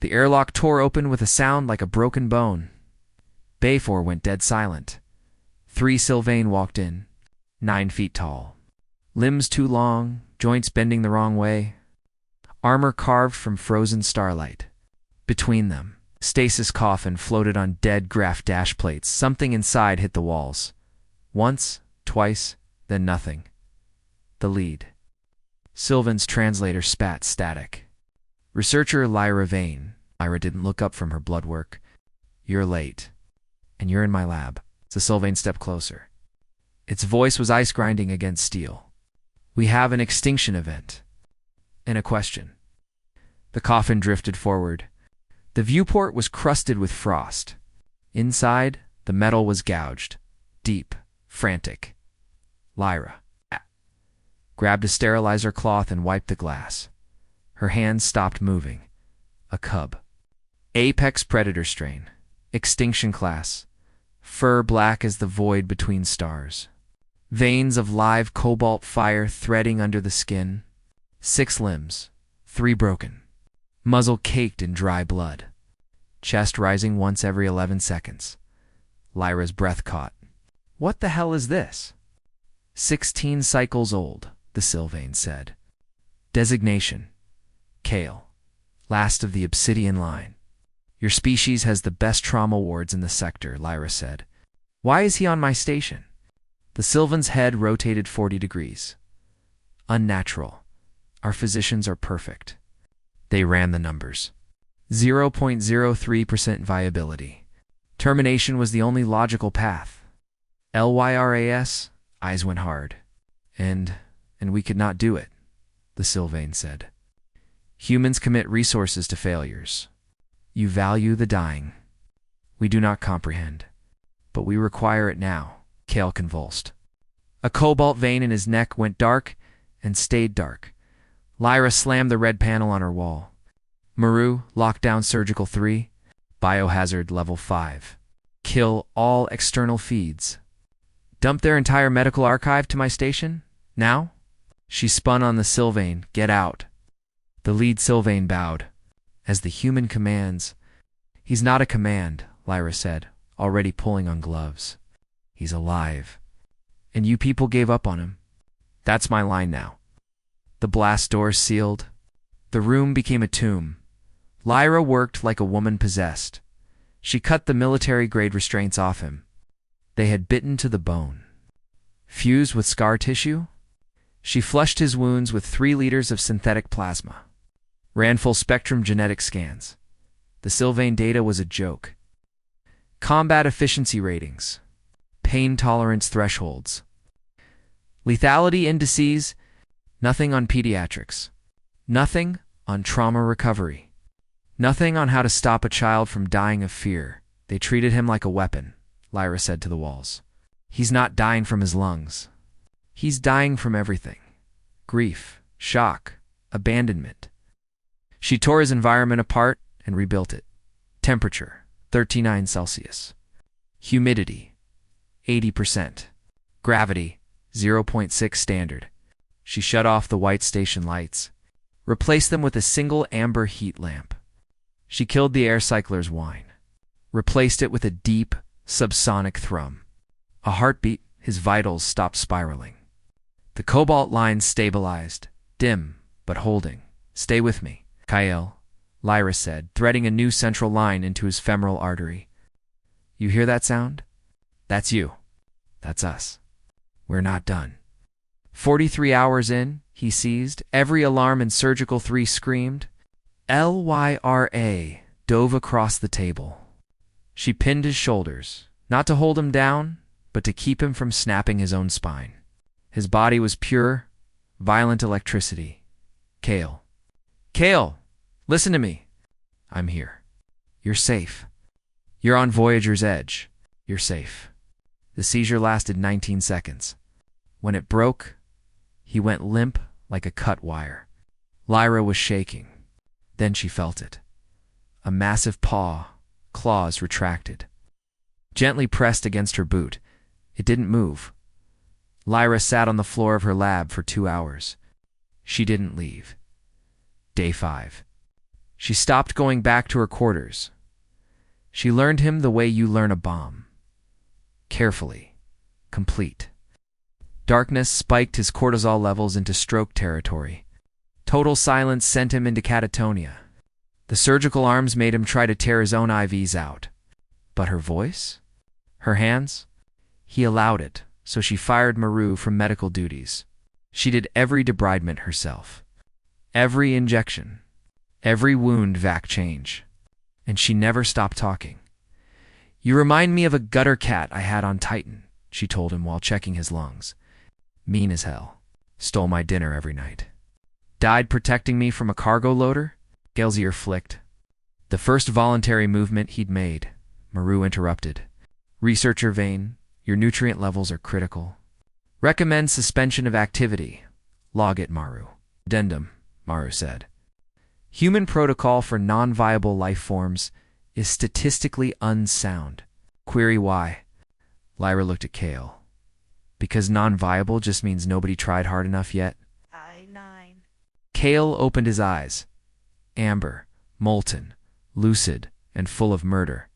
The airlock tore open with a sound like a broken bone. Bay 4 went dead silent. 3 Silvane walked in, 9 feet tall. Limbs too long, joints bending the wrong way. Armor carved from frozen starlight. Between them, stasis coffin floated on dead graph dash plates. Something inside hit the walls. Once, twice, then nothing. The lead. Silvane's translator spat static. Researcher LYRA VANE. Lyra didn't look up from her blood work. You're late. And you're in my lab. So Silvane stepped closer. Its voice was ice grinding against steel. We have an extinction event. And a question. The coffin drifted forward. The viewport was crusted with frost. Inside, the metal was gouged. Deep, frantic. Lyra grabbed a sterilizer cloth and wiped the glass. Her hands stopped moving. A cub. Apex predator strain. Extinction-class. Fur black as the void between stars. Veins of live cobalt fire threading under the skin. 6 limbs. 3 broken. Muzzle caked in dry blood. Chest rising once every 11 seconds. Lyra's breath caught. What the hell is this? 16 cycles old, the Silvane said. Designation. Kael. Last of the obsidian line. Your species has the best trauma wards in the sector, Lyra said. Why is he on my station? The Silvane's head rotated 40 degrees. Unnatural. Our physicians are perfect. They ran the numbers. 0.03% viability. Termination was the only logical path. LYRAS, eyes went hard. And we could not do it, the Silvane said. Humans commit resources to failures. You value the dying. We do not comprehend. But we require it now, Kael convulsed. A cobalt vein in his neck went dark and stayed dark. Lyra slammed the red panel on her wall. Maru, lockdown surgical 3, biohazard level 5. Kill all external feeds. Dump their entire medical archive to my station? Now? She spun on the Silvane. Get out. The lead Silvane bowed. As the human commands. He's not a command, Lyra said, already pulling on gloves. He's alive. And you people gave up on him. That's my line now. The blast doors sealed. The room became a tomb. Lyra worked like a woman possessed. She cut the military-grade restraints off him. They had bitten to the bone. Fused with scar tissue? She flushed his wounds with 3 liters of synthetic plasma. Ran full-spectrum genetic scans. The Silvane data was a joke. Combat efficiency ratings. Pain tolerance thresholds. Lethality indices. Nothing on pediatrics. Nothing on trauma recovery. Nothing on how to stop a child from dying of fear. They treated him like a weapon, Lyra said to the walls. He's not dying from his lungs. He's dying from everything. Grief, shock, abandonment. She tore his environment apart and rebuilt it. Temperature, 39 Celsius. Humidity, 80%. Gravity, 0.6 standard. She shut off the white station lights, replaced them with a single amber heat lamp. She killed the air cycler's whine, replaced it with a deep, subsonic thrum. A heartbeat, his vitals stopped spiraling. The cobalt line stabilized, dim, but holding. Stay with me, Kael, Lyra said, threading a new central line into his femoral artery. You hear that sound? That's you. That's us. We're not done. 43 hours in, he seized. Every alarm in Surgical 3 screamed. LYRA dove across the table. She pinned his shoulders, not to hold him down, but to keep him from snapping his own spine. His body was pure, violent electricity. Kael. Kael, listen to me. I'm here. You're safe. You're on Voyager's edge. You're safe. The seizure lasted 19 seconds. When it broke, he went limp like a cut wire. Lyra was shaking. Then she felt it. A massive paw, claws retracted. Gently pressed against her boot. It didn't move. Lyra sat on the floor of her lab for 2 hours. She didn't leave. Day 5. She stopped going back to her quarters. She learned him the way you learn a bomb. Carefully. Complete. Darkness spiked his cortisol levels into stroke territory. Total silence sent him into catatonia. The surgical arms made him try to tear his own IVs out. But her voice? Her hands? He allowed it, so she fired Maru from medical duties. She did every debridement herself. Every injection. Every wound vac change. And she never stopped talking. "You remind me of a gutter cat I had on Titan," she told him while checking his lungs. "Mean as hell. Stole my dinner every night. Died protecting me from a cargo loader?" Kael's ear flicked. The first voluntary movement he'd made. Maru interrupted. "Researcher Vane, your nutrient levels are critical. Recommend suspension of activity. Log it, Maru." "Addendum," Maru said. "Human protocol for non-viable life forms is statistically unsound." Query why. Lyra looked at Kael. "Because non-viable just means nobody tried hard enough yet?" I-9. Kael opened his eyes. Amber, molten, lucid, and full of murder.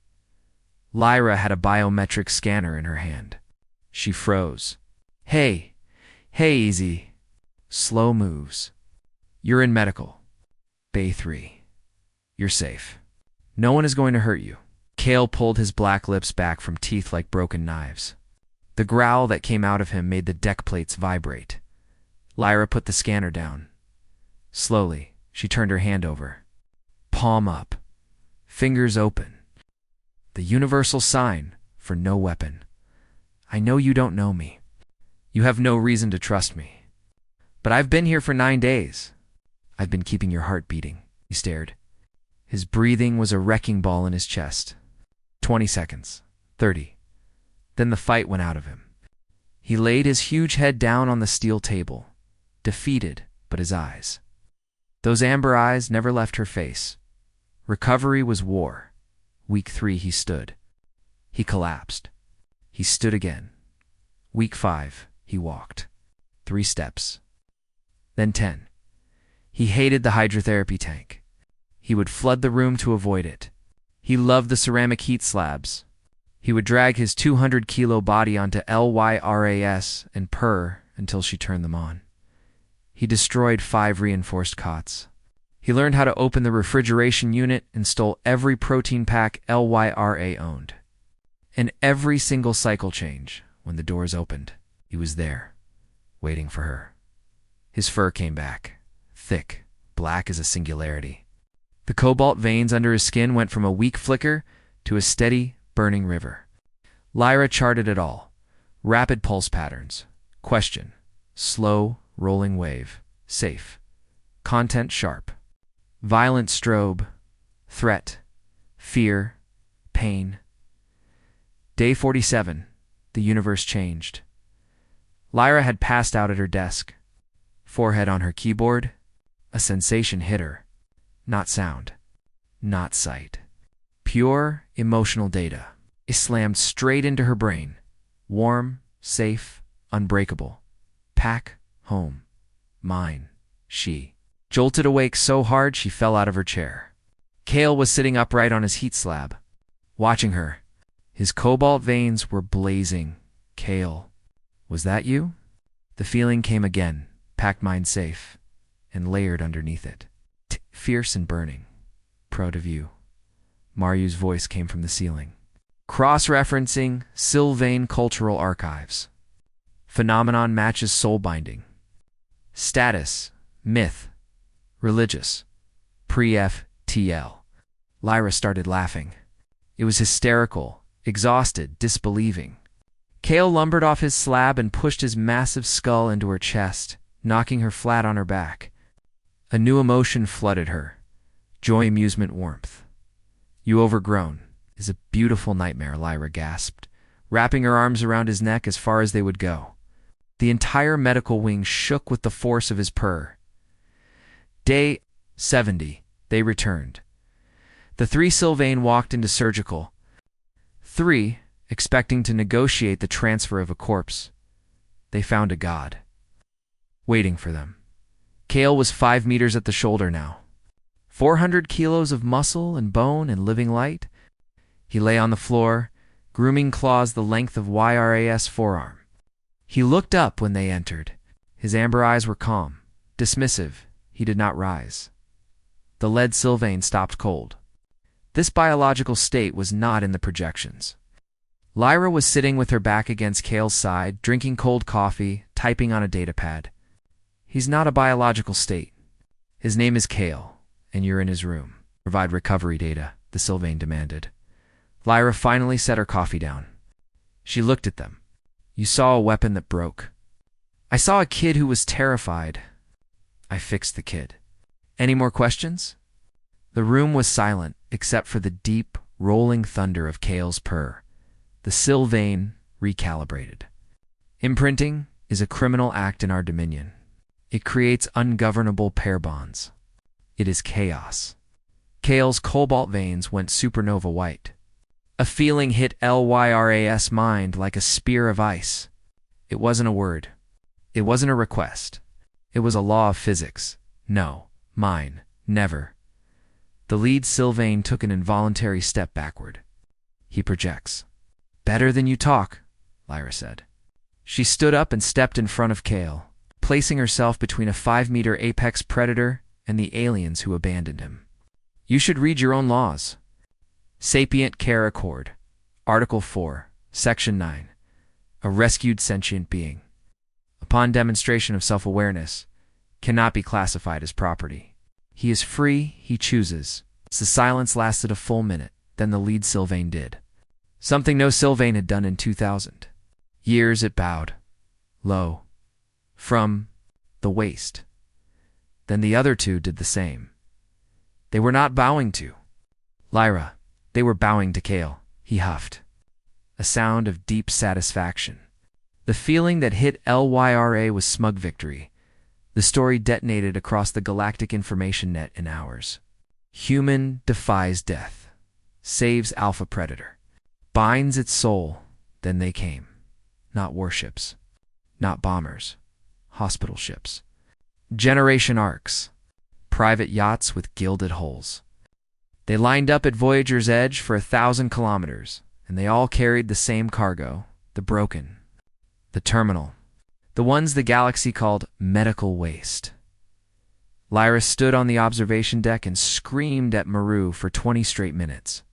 Lyra had a biometric scanner in her hand. She froze. Hey, easy. Slow moves. You're in medical. Bay 3. You're safe. No one is going to hurt you." Kael pulled his black lips back from teeth like broken knives. The growl that came out of him made the deck plates vibrate. Lyra put the scanner down. Slowly, she turned her hand over. Palm up. Fingers open. The universal sign for no weapon. "I know you don't know me. You have no reason to trust me. But I've been here for 9 days. I've been keeping your heart beating." He stared. His breathing was a wrecking ball in his chest. 20 seconds. 30. Then the fight went out of him. He laid his huge head down on the steel table, defeated but his eyes. Those amber eyes never left her face. Recovery was war. Week 3 he stood. He collapsed. He stood again. Week 5 he walked. 3 steps. Then 10. He hated the hydrotherapy tank. He would flood the room to avoid it. He loved the ceramic heat slabs. He would drag his 200-kilo body onto LYRAS and purr until she turned them on. He destroyed 5 reinforced cots. He learned how to open the refrigeration unit and stole every protein pack LYRA owned. And every single cycle change, when the doors opened, he was there, waiting for her. His fur came back, thick, black as a singularity. The cobalt veins under his skin went from a weak flicker to a steady, burning river. Lyra charted it all. Rapid pulse patterns. Question. Slow, rolling wave. Safe. Content sharp. Violent strobe. Threat. Fear. Pain. Day 47. The universe changed. Lyra had passed out at her desk. Forehead on her keyboard. A sensation hit her. Not sound. Not sight. Pure, emotional data. It slammed straight into her brain. Warm, safe, unbreakable. Pack, home. Mine. She. Jolted awake so hard she fell out of her chair. Kael was sitting upright on his heat slab, watching her. His cobalt veins were blazing. Kael. Was that you? The feeling came again, packed mine safe, and layered underneath it. Fierce and burning. Proud of you. Maryu's voice came from the ceiling. Cross-referencing Silvane cultural archives. Phenomenon matches soul binding. Status. Myth. Religious. Pre-FTL. Lyra started laughing. It was hysterical, exhausted, disbelieving. Kael lumbered off his slab and pushed his massive skull into her chest, knocking her flat on her back. A new emotion flooded her. Joy, amusement, warmth. "You overgrown" is a beautiful nightmare, Lyra gasped, wrapping her arms around his neck as far as they would go. The entire medical wing shook with the force of his purr. Day 70. They returned. The 3 Silvane walked into surgical. 3, expecting to negotiate the transfer of a corpse. They found a god. Waiting for them. Kael was 5 meters at the shoulder now. 400 kilos of muscle and bone and living light. He lay on the floor, grooming claws the length of YRA's forearm. He looked up when they entered. His amber eyes were calm, dismissive. He did not rise. The lead Silvane stopped cold. This biological state was not in the projections. Lyra was sitting with her back against Kael's side, drinking cold coffee, typing on a datapad. He's not a biological state. His name is Kael, and you're in his room. Provide recovery data, the Silvane demanded. Lyra finally set her coffee down. She looked at them. You saw a weapon that broke. I saw a kid who was terrified. I fixed the kid. Any more questions? The room was silent, except for the deep, rolling thunder of Kael's purr. The Silvane recalibrated. Imprinting is a criminal act in our dominion. It creates ungovernable pair bonds. It is chaos. Kael's cobalt veins went supernova white. A feeling hit LYRA's mind like a spear of ice. It wasn't a word. It wasn't a request. It was a law of physics. No, mine, never. The lead Silvane took an involuntary step backward. He projects. Better than you talk, Lyra said. She stood up and stepped in front of Kael, placing herself between a 5-meter apex predator and the aliens who abandoned him. You should read your own laws. Sapient Care Accord, Article 4, Section 9. A rescued sentient being, upon demonstration of self-awareness, cannot be classified as property. He is free, he chooses. The silence lasted a full minute, then the lead Silvane did. Something no Silvane had done in 2000. Years it bowed, low, from the waist. Then the other two did the same. They were not bowing to Lyra. They were bowing to Kael. He huffed. A sound of deep satisfaction. The feeling that hit LYRA was smug victory. The story detonated across the galactic information net in hours. Human defies death. Saves Alpha Predator. Binds its soul. Then they came. Not warships. Not bombers. Hospital ships. Generation Orcs. Private yachts with gilded hulls. They lined up at Voyager's edge for 1,000 kilometers, and they all carried the same cargo, the broken, the terminal, the ones the galaxy called medical waste. Lyra stood on the observation deck and screamed at Maru for 20 straight minutes.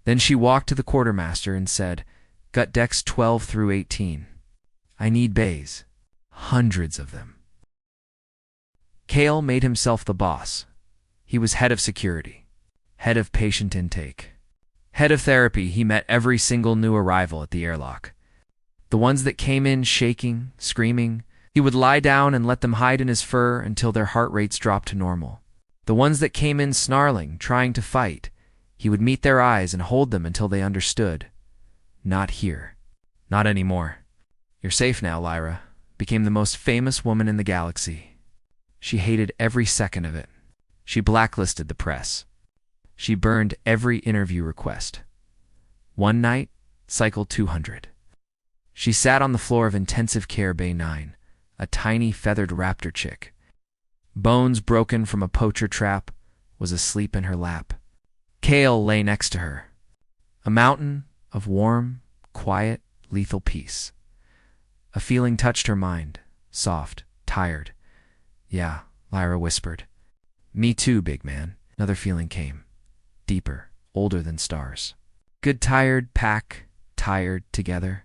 Then she walked to the quartermaster and said, "Gut decks 12 through 18. I need bays. Hundreds of them." Kael made himself the boss. He was head of security. Head of patient intake. Head of therapy. He met every single new arrival at the airlock. The ones that came in shaking, screaming, he would lie down and let them hide in his fur until their heart rates dropped to normal. The ones that came in snarling, trying to fight, he would meet their eyes and hold them until they understood. Not here. Not anymore. You're safe now, Lyra. Became the most famous woman in the galaxy. She hated every second of it. She blacklisted the press. She burned every interview request. One night, cycle 200. She sat on the floor of intensive care Bay 9, a tiny feathered raptor chick. Bones broken from a poacher trap, was asleep in her lap. Kael lay next to her. A mountain of warm, quiet, lethal peace. A feeling touched her mind, soft, tired. Yeah, Lyra whispered. Me too, big man. Another feeling came. Deeper, older than stars. Good tired pack, tired together.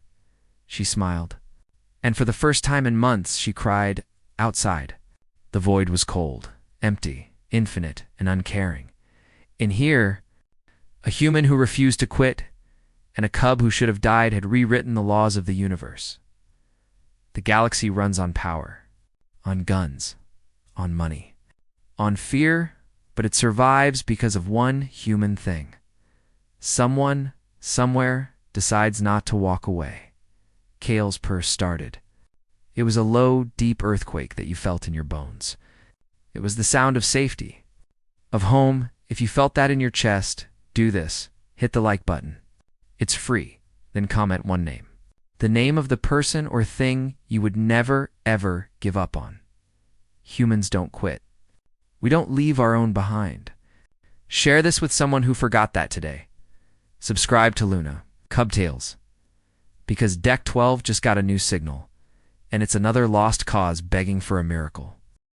She smiled. And for the first time in months, she cried, outside. The void was cold, empty, infinite, and uncaring. In here, a human who refused to quit and a cub who should have died had rewritten the laws of the universe. The galaxy runs on power, on guns, on money, on fear, but it survives because of one human thing. Someone, somewhere, decides not to walk away. Kael's purr started. It was a low, deep earthquake that you felt in your bones. It was the sound of safety, of home. If you felt that in your chest, do this. Hit the like button. It's free. Then comment one name. The name of the person or thing you would never, ever give up on. Humans don't quit. We don't leave our own behind. Share this with someone who forgot that today. Subscribe to Luna, Cubtails, because Deck 12 just got a new signal, and it's another lost cause begging for a miracle.